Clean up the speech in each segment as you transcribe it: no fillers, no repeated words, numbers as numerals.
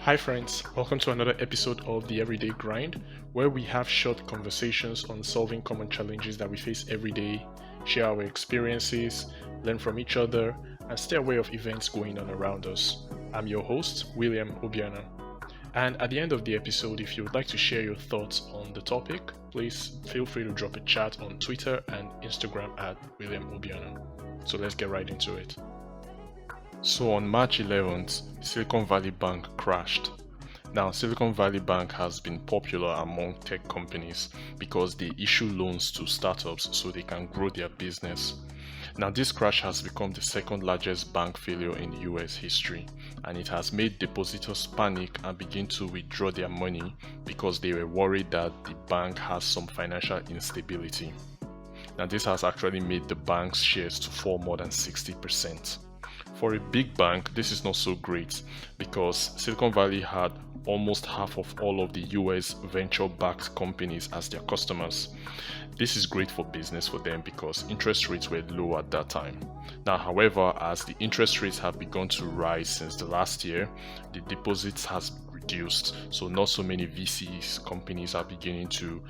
Hi friends, welcome to another episode of The Everyday Grind, where we have short conversations on solving common challenges that we face every day, share our experiences, learn from each other, and stay aware of events going on around us. I'm your host, William Obiano. And at the end of the episode, if you would like to share your thoughts on the topic, please feel free to drop a chat on Twitter and Instagram at William Obiano. So let's get right into it. So on March 11th, Silicon Valley Bank crashed. Now, Silicon Valley Bank has been popular among tech companies because they issue loans to startups so they can grow their business. Now, this crash has become the second largest bank failure in US history, and it has made depositors panic and begin to withdraw their money because they were worried that the bank has some financial instability. Now, this has actually made the bank's shares to fall more than 60%. For a big bank, this is not so great because Silicon Valley had almost half of all of the US venture-backed companies as their customers. This is great for business for them because interest rates were low at that time. Now, however, as the interest rates have begun to rise since the last year, the deposits has reduced. So not so many VCs companies are beginning to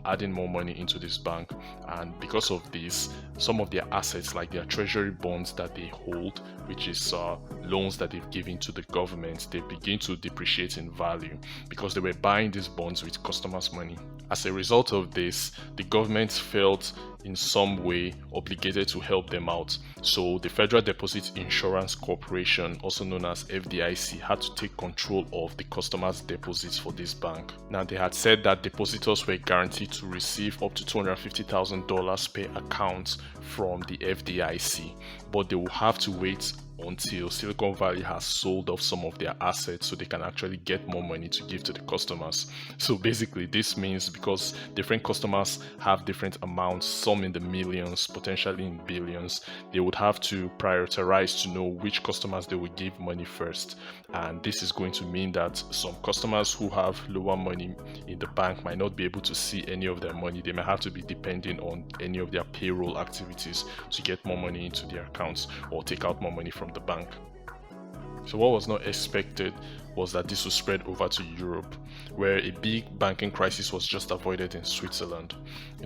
adding more money into this bank, and because of this, some of their assets like their treasury bonds that they hold, which is loans that they've given to the government, they begin to depreciate in value because they were buying these bonds with customers' money. As a result of this, the government felt in some way obligated to help them out. So the Federal Deposit Insurance Corporation, also known as FDIC, had to take control of the customers' deposits for this bank. Now, they had said that depositors were guaranteed to receive up to $250,000 per account from the FDIC, but they will have to wait until Silicon Valley has sold off some of their assets so they can actually get more money to give to the customers. So basically this means because different customers have different amounts, some in the millions, potentially in billions, they would have to prioritize to know which customers they would give money first. And this is going to mean that some customers who have lower money in the bank might not be able to see any of their money. They may have to be depending on any of their payroll activities to get more money into their accounts or take out more money from the bank. So what was not expected was that this would spread over to Europe, where a big banking crisis was just avoided in Switzerland.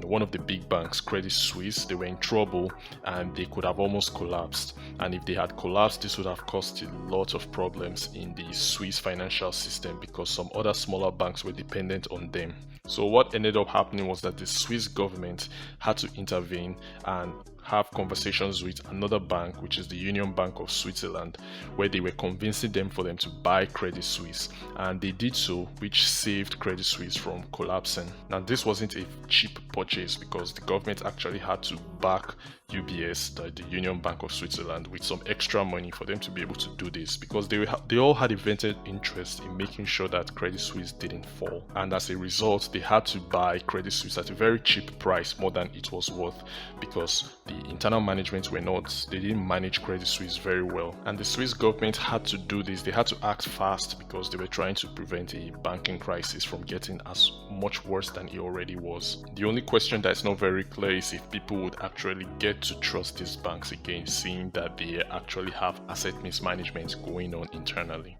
One of the big banks, Credit Suisse, they were in trouble and they could have almost collapsed. And if they had collapsed, this would have caused a lot of problems in the Swiss financial system because some other smaller banks were dependent on them. So what ended up happening was that the Swiss government had to intervene and have conversations with another bank, which is the Union Bank of Switzerland, where they were convincing them for them to buy Credit Suisse, and they did so, which saved Credit Suisse from collapsing. Now, this wasn't a cheap purchase because the government actually had to back UBS, the Union Bank of Switzerland, with some extra money for them to be able to do this because they all had a vested interest in making sure that Credit Suisse didn't fall, and as a result they had to buy Credit Suisse at a very cheap price, more than it was worth, because the internal management they didn't manage Credit Suisse very well, and the Swiss government had to do this. They had to act fast because they were trying to prevent a banking crisis from getting as much worse than it already was. The only question that's not very clear is if people would actually get to trust these banks again, seeing that they actually have asset mismanagement going on internally.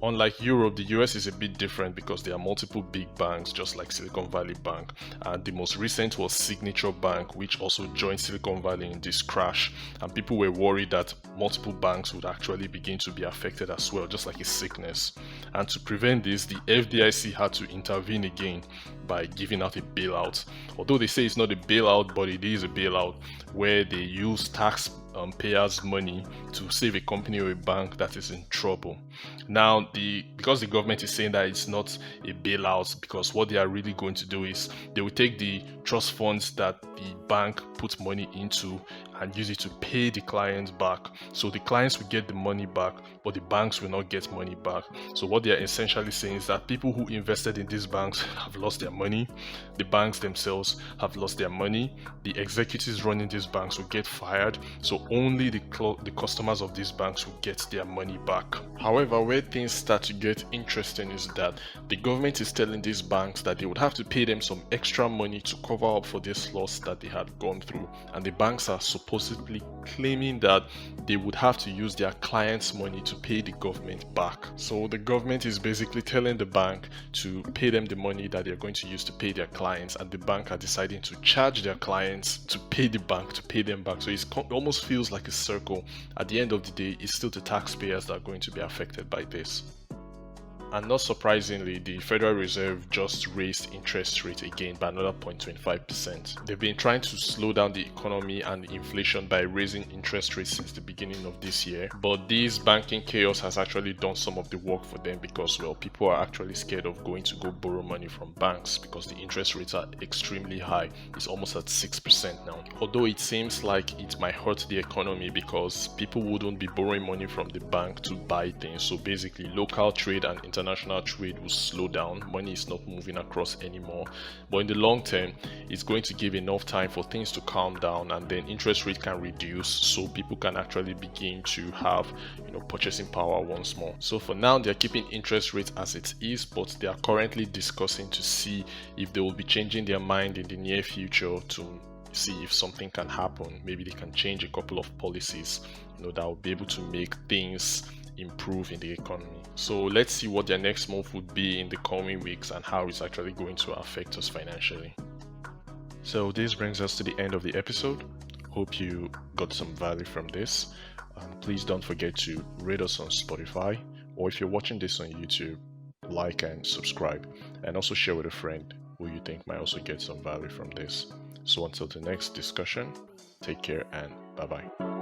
Unlike Europe, the US is a bit different because there are multiple big banks just like Silicon Valley Bank, and the most recent was Signature Bank, which also joined Silicon Valley in this crash, and people were worried that multiple banks would actually begin to be affected as well, just like a sickness. And to prevent this, the FDIC had to intervene again by giving out a bailout. Although they say it's not a bailout, but it is a bailout where they use tax payers' money to save a company or a bank that is in trouble. Now, because the government is saying that it's not a bailout, because what they are really going to do is they will take the trust funds that the bank puts money into and use it to pay the clients back. So the clients will get the money back, but the banks will not get money back. So what they are essentially saying is that people who invested in these banks have lost their money, the banks themselves have lost their money, the executives running these banks will get fired, so only the customers of these banks will get their money back. However, where things start to get interesting is that the government is telling these banks that they would have to pay them some extra money to cover up for this loss that they had gone through, and the banks are supposedly claiming that they would have to use their clients' money to pay the government back. So the government is basically telling the bank to pay them the money that they're going to use to pay their clients, and the bank are deciding to charge their clients to pay the bank to pay them back. So it almost feels like a circle. At the end of the day, it's still the taxpayers that are going to be affected by this. And not surprisingly, the Federal Reserve just raised interest rates again by another 0.25%. They've been trying to slow down the economy and inflation by raising interest rates since the beginning of this year. But this banking chaos has actually done some of the work for them because, well, people are actually scared of going to go borrow money from banks because the interest rates are extremely high. It's almost at 6% now. Although it seems like it might hurt the economy because people wouldn't be borrowing money from the bank to buy things. So basically, local trade and international trade will slow down. Money is not moving across anymore, but in the long term it's going to give enough time for things to calm down, and then interest rate can reduce so people can actually begin to have purchasing power once more. So for now they're keeping interest rates as it is, but they are currently discussing to see if they will be changing their mind in the near future to see if something can happen. Maybe they can change a couple of policies that will be able to make things improve in the economy. So let's see what their next move would be in the coming weeks and how it's actually going to affect us financially. So this brings us to the end of the episode. Hope you got some value from this. Please don't forget to rate us on Spotify, or if you're watching this on YouTube, like and subscribe, and also share with a friend who you think might also get some value from this. So until the next discussion, take care and bye bye.